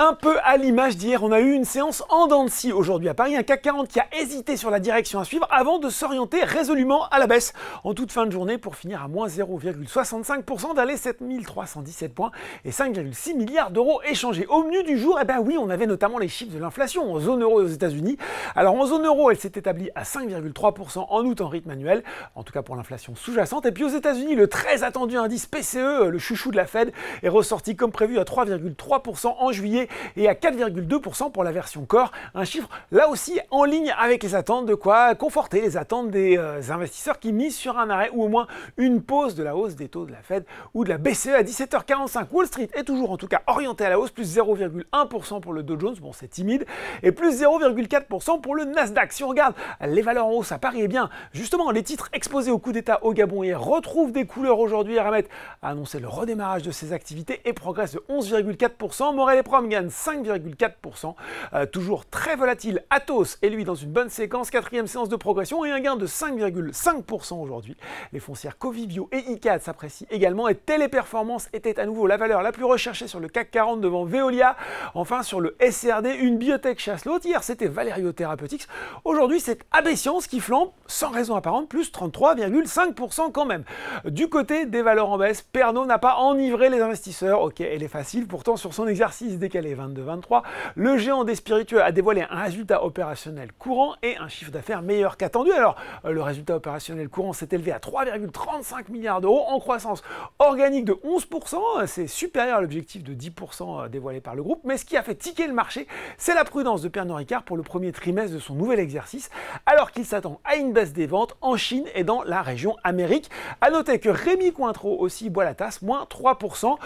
Un peu à l'image d'hier, on a eu une séance en dents de scie aujourd'hui à Paris, un CAC 40 qui a hésité sur la direction à suivre avant de s'orienter résolument à la baisse en toute fin de journée pour finir à moins 0,65% d'aller 7317 points et 5,6 milliards d'euros échangés. Au menu du jour, eh ben oui, on avait notamment les chiffres de l'inflation en zone euro et aux États-Unis. Alors en zone euro, elle s'est établie à 5,3% en août en rythme annuel, en tout cas pour l'inflation sous-jacente. Et puis aux États-Unis, le très attendu indice PCE, le chouchou de la Fed, est ressorti comme prévu à 3,3% en juillet et à 4,2% pour la version Core, un chiffre là aussi en ligne avec les attentes, de quoi conforter les attentes des investisseurs qui misent sur un arrêt ou au moins une pause de la hausse des taux de la Fed ou de la BCE à 17h45. Wall Street est toujours en tout cas orienté à la hausse, plus 0,1% pour le Dow Jones, bon c'est timide, et plus 0,4% pour le Nasdaq. Si on regarde les valeurs en hausse à Paris, eh bien justement les titres exposés au coup d'État au Gabon hier retrouvent des couleurs aujourd'hui. Eramet a annoncé le redémarrage de ses activités et progresse de 11,4%. Morel et Prom gagne 5,4%, toujours très volatile. Atos est lui dans une bonne séquence, quatrième séance de progression et un gain de 5,5% aujourd'hui. Les foncières Covivio et Icade s'apprécient également et Téléperformance était à nouveau la valeur la plus recherchée sur le CAC 40 devant Veolia. Enfin sur le SRD, une biotech chasse l'autre. Hier c'était Valerio Therapeutics, aujourd'hui c'est AB Science qui flambe sans raison apparente, plus 33,5% quand même. Du côté des valeurs en baisse, Pernod n'a pas enivré les investisseurs. Ok, elle est facile, pourtant sur son exercice décalé 22-23, le géant des spiritueux a dévoilé un résultat opérationnel courant et un chiffre d'affaires meilleur qu'attendu. Alors, le résultat opérationnel courant s'est élevé à 3,35 milliards d'euros en croissance organique de 11%, c'est supérieur à l'objectif de 10% dévoilé par le groupe, mais ce qui a fait tiquer le marché, c'est la prudence de Pernod Ricard pour le premier trimestre de son nouvel exercice, alors qu'il s'attend à une baisse des ventes en Chine et dans la région Amérique. A noter que Rémy Cointreau aussi boit la tasse, moins 3%.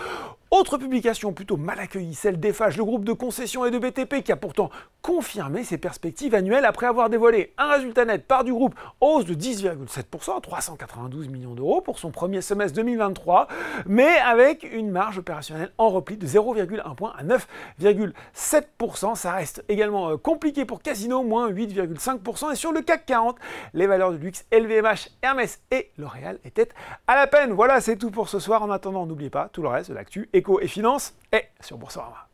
Autre publication plutôt mal accueillie, celle d'Eiffage, le groupe de concession et de BTP qui a pourtant confirmé ses perspectives annuelles après avoir dévoilé un résultat net part du groupe en hausse de 10,7%, 392 millions d'euros pour son premier semestre 2023, mais avec une marge opérationnelle en repli de 0,1 point à 9,7%. Ça reste également compliqué pour Casino, moins 8,5%. Et sur le CAC 40, les valeurs de luxe LVMH, Hermès et L'Oréal étaient à la peine. Voilà, c'est tout pour ce soir. En attendant, n'oubliez pas, tout le reste de l'actu éco et finance est sur Boursorama.